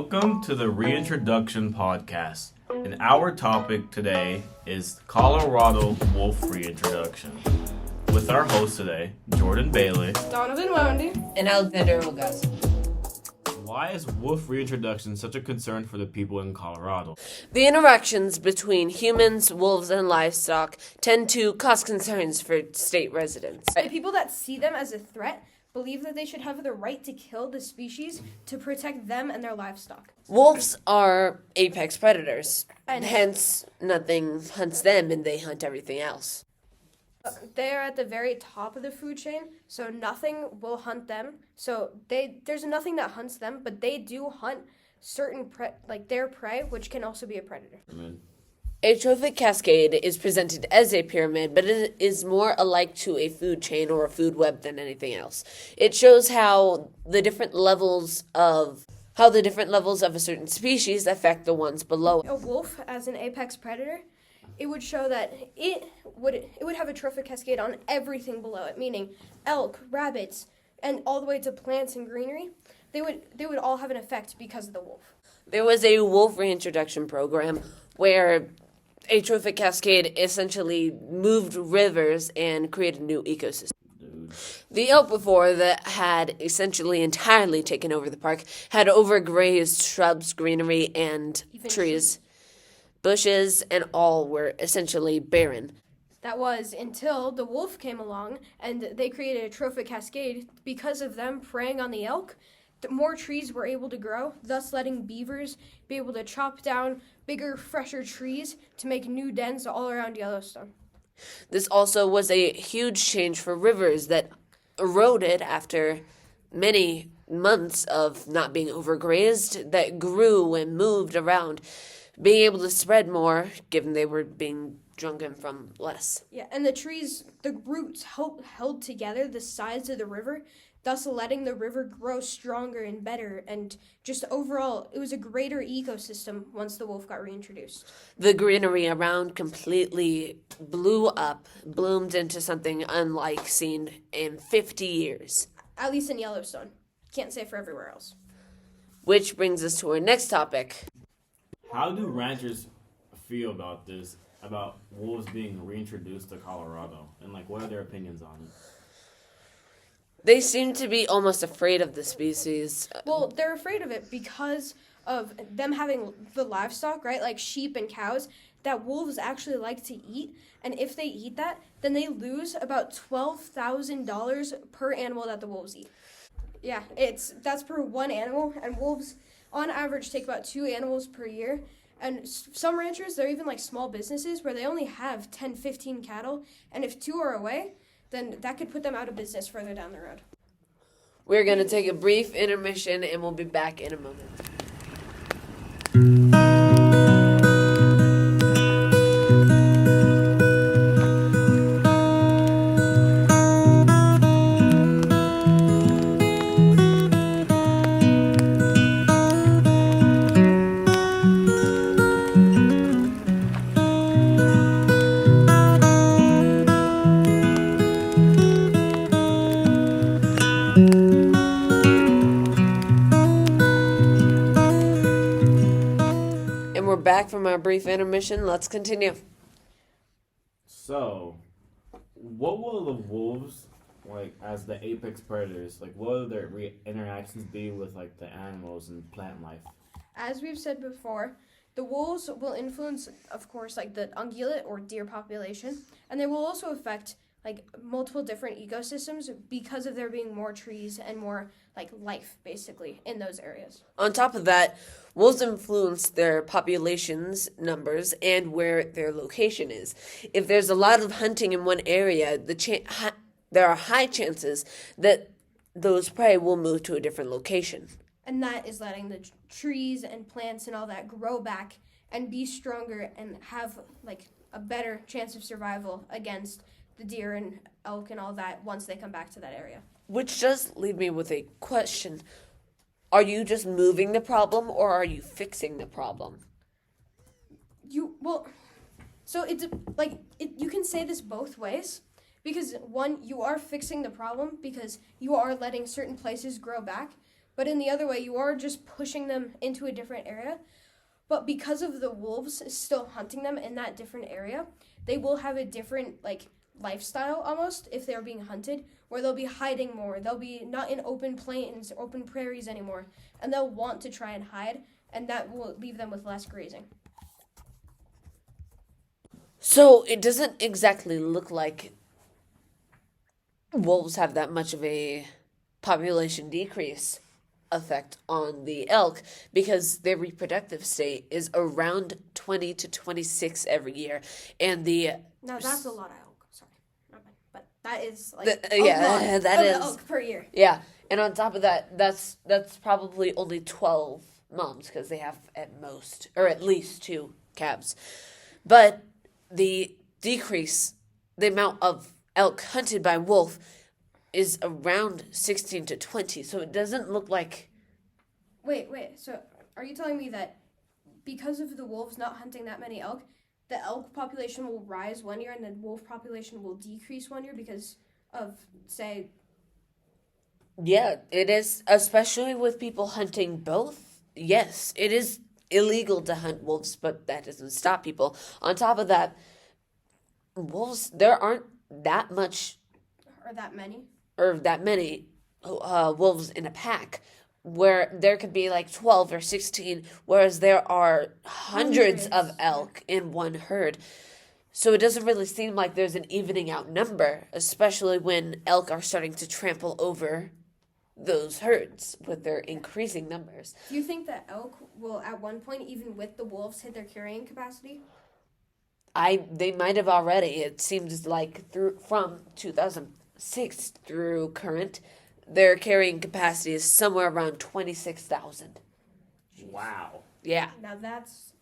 Welcome to the Reintroduction Podcast, and our topic today is Colorado Wolf Reintroduction. With our hosts today, Jordan Bailey, Donovan Wendy, and Alexander Ogas. Why is wolf reintroduction such a concern for the people in Colorado? The interactions between humans, wolves, and livestock tend to cause concerns for state residents. The people that see them as a threat believe that they should have the right to kill the species to protect them and their livestock. Wolves are apex predators, And hence nothing hunts them and they hunt everything else. they are at the very top of the food chain, so nothing will hunt them. So there's nothing that hunts them, but they do hunt certain their prey, which can also be a predator. Amen. A trophic cascade is presented as a pyramid, but it is more alike to a food chain or a food web than anything else. It shows how the different levels of a certain species affect the ones below. A wolf as an apex predator, it would show that it would have a trophic cascade on everything below it, meaning elk, rabbits, and all the way to plants and greenery. They would all have an effect because of the wolf. There was a wolf reintroduction program where a trophic cascade essentially moved rivers and created a new ecosystem. The elk before that had essentially entirely taken over the park had overgrazed shrubs, greenery, and trees. Bushes and all were essentially barren. That was until the wolf came along and they created a trophic cascade. Because of them preying on the elk, more trees were able to grow, thus letting beavers be able to chop down bigger, fresher trees to make new dens all around Yellowstone. This also was a huge change for rivers that eroded after many months of not being overgrazed, that grew and moved around, being able to spread more, given they were being drunken from less. Yeah, and the trees, the roots held together the sides of the river, thus letting the river grow stronger and better, and just overall, it was a greater ecosystem once the wolf got reintroduced. The greenery around completely blew up, bloomed into something unlike seen in 50 years. At least in Yellowstone. Can't say for everywhere else. Which brings us to our next topic. How do ranchers feel about this, about wolves being reintroduced to Colorado? And what are their opinions on it? They seem to be almost afraid of the species. Well, they're afraid of it because of them having the livestock, right? Like sheep and cows that wolves actually like to eat. And if they eat that, then they lose about $12,000 per animal that the wolves eat. Yeah, that's per one animal. And wolves, on average, take about 2 animals per year. And some ranchers, they're even small businesses where they only have 10, 15 cattle. And if 2 are away, then that could put them out of business further down the road. We're going to take a brief intermission and we'll be back in a moment. Back from our brief intermission, let's continue. So, what will the wolves, as the apex predators, what will their interactions be with, the animals and plant life? As we've said before, the wolves will influence, of course, the ungulate or deer population, and they will also affect, multiple different ecosystems because of there being more trees and more, life, basically, in those areas. On top of that, wolves influence their population's numbers and where their location is. If there's a lot of hunting in one area, there are high chances that those prey will move to a different location. And that is letting the trees and plants and all that grow back and be stronger and have, a better chance of survival against the deer and elk and all that once they come back to that area. Which does leave me with a question. Are you just moving the problem or are you fixing the problem? You can say this both ways, because one, you are fixing the problem because you are letting certain places grow back, But in the other way, you are just pushing them into a different area. But because of the wolves still hunting them in that different area, they will have a different, like, lifestyle almost if they're being hunted, where they'll be hiding more. They'll be not in open plains, open prairies anymore, and they'll want to try and hide, and that will leave them with less grazing. So it doesn't exactly look like wolves have that much of a population decrease effect on the elk, because their reproductive state is around 20 to 26 every year, and Now that's a lot of elk. Sorry, not bad, but that is like that lot is of elk per year. Yeah, and on top of that, that's probably only 12 moms, because they have at most, or at least 2 calves. But the decrease, the amount of elk hunted by wolf is around 16 to 20, so it doesn't look like... Wait, so are you telling me that because of the wolves not hunting that many elk, the elk population will rise one year and the wolf population will decrease one year because of, say... Yeah, it is, especially with people hunting both. Yes, it is illegal to hunt wolves, but that doesn't stop people. On top of that, wolves, there aren't that much... Or that many wolves in a pack, where there could be like 12 or 16, whereas there are hundreds of elk in one herd. So it doesn't really seem like there's an evening out number, especially when elk are starting to trample over those herds with their increasing numbers. Do you think that elk will, at one point, even with the wolves, hit their carrying capacity? They might have already. It seems like from 2006 through current, their carrying capacity is somewhere around 26,000. Wow. Yeah. Now that's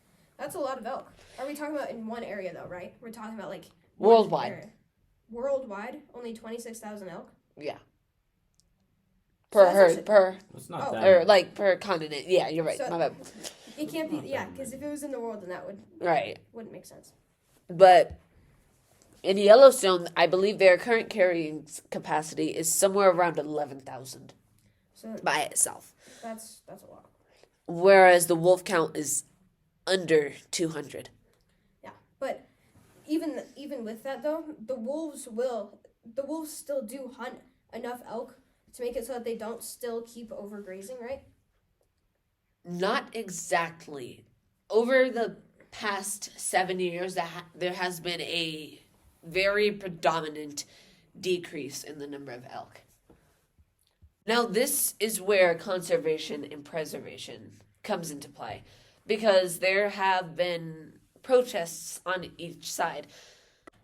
a lot of elk. Are we talking about in one area though, right? We're talking about like worldwide. Worldwide, only 26,000 elk. Yeah. Per So herd, actually, That's not that. or like per continent. Yeah, you're right. So, My bad. It can't be, yeah, because if it was in the world, then that wouldn't make sense. But in Yellowstone, I believe their current carrying capacity is somewhere around 11,000 by itself. That's a lot. Whereas the wolf count is under 200. Yeah, but even with that though, the wolves still do hunt enough elk to make it so that they don't still keep overgrazing, right? Not exactly. Over the past 7 years, there has been a very predominant decrease in the number of elk. Now, this is where conservation and preservation comes into play, because there have been protests on each side.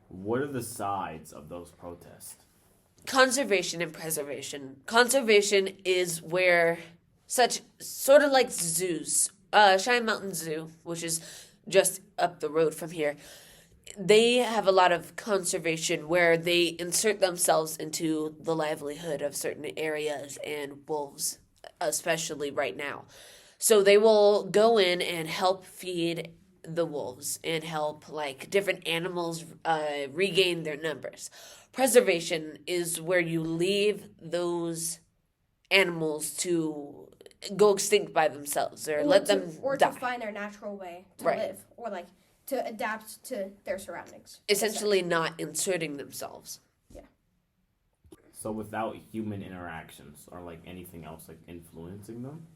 What are the sides of those protests? Conservation and preservation. Conservation is where sort of like zoos, Cheyenne Mountain Zoo, which is just up the road from here, they have a lot of conservation where they insert themselves into the livelihood of certain areas and wolves, especially right now. So they will go in and help feed the wolves and help like different animals regain their numbers. Preservation is where you leave those animals to go extinct by themselves, or let them die. To find their natural way to live, or like to adapt to their surroundings. Essentially not inserting themselves. Yeah. So without human interactions or like anything else like influencing them?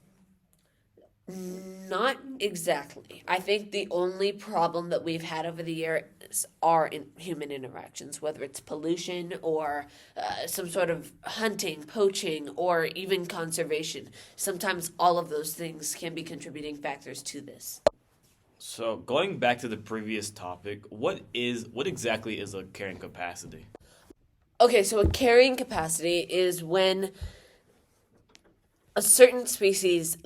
Not exactly. I think the only problem that we've had over the years are in human interactions, whether it's pollution or some sort of hunting, poaching, or even conservation. Sometimes all of those things can be contributing factors to this. So going back to the previous topic, what exactly is a carrying capacity? Okay, so a carrying capacity is when a certain species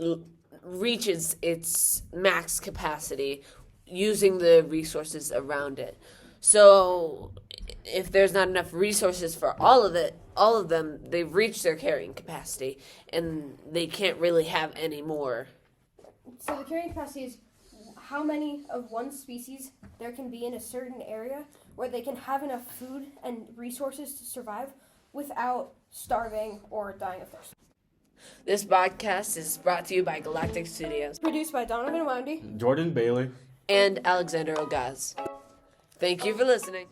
reaches its max capacity using the resources around it. So if there's not enough resources for all of them, they've reached their carrying capacity and they can't really have any more. So the carrying capacity is how many of one species there can be in a certain area where they can have enough food and resources to survive without starving or dying of thirst. This podcast is brought to you by Galactic Studios Produced by Donovan Wendy. Jordan Bailey. and Alexander Ogaz. Thank you for listening.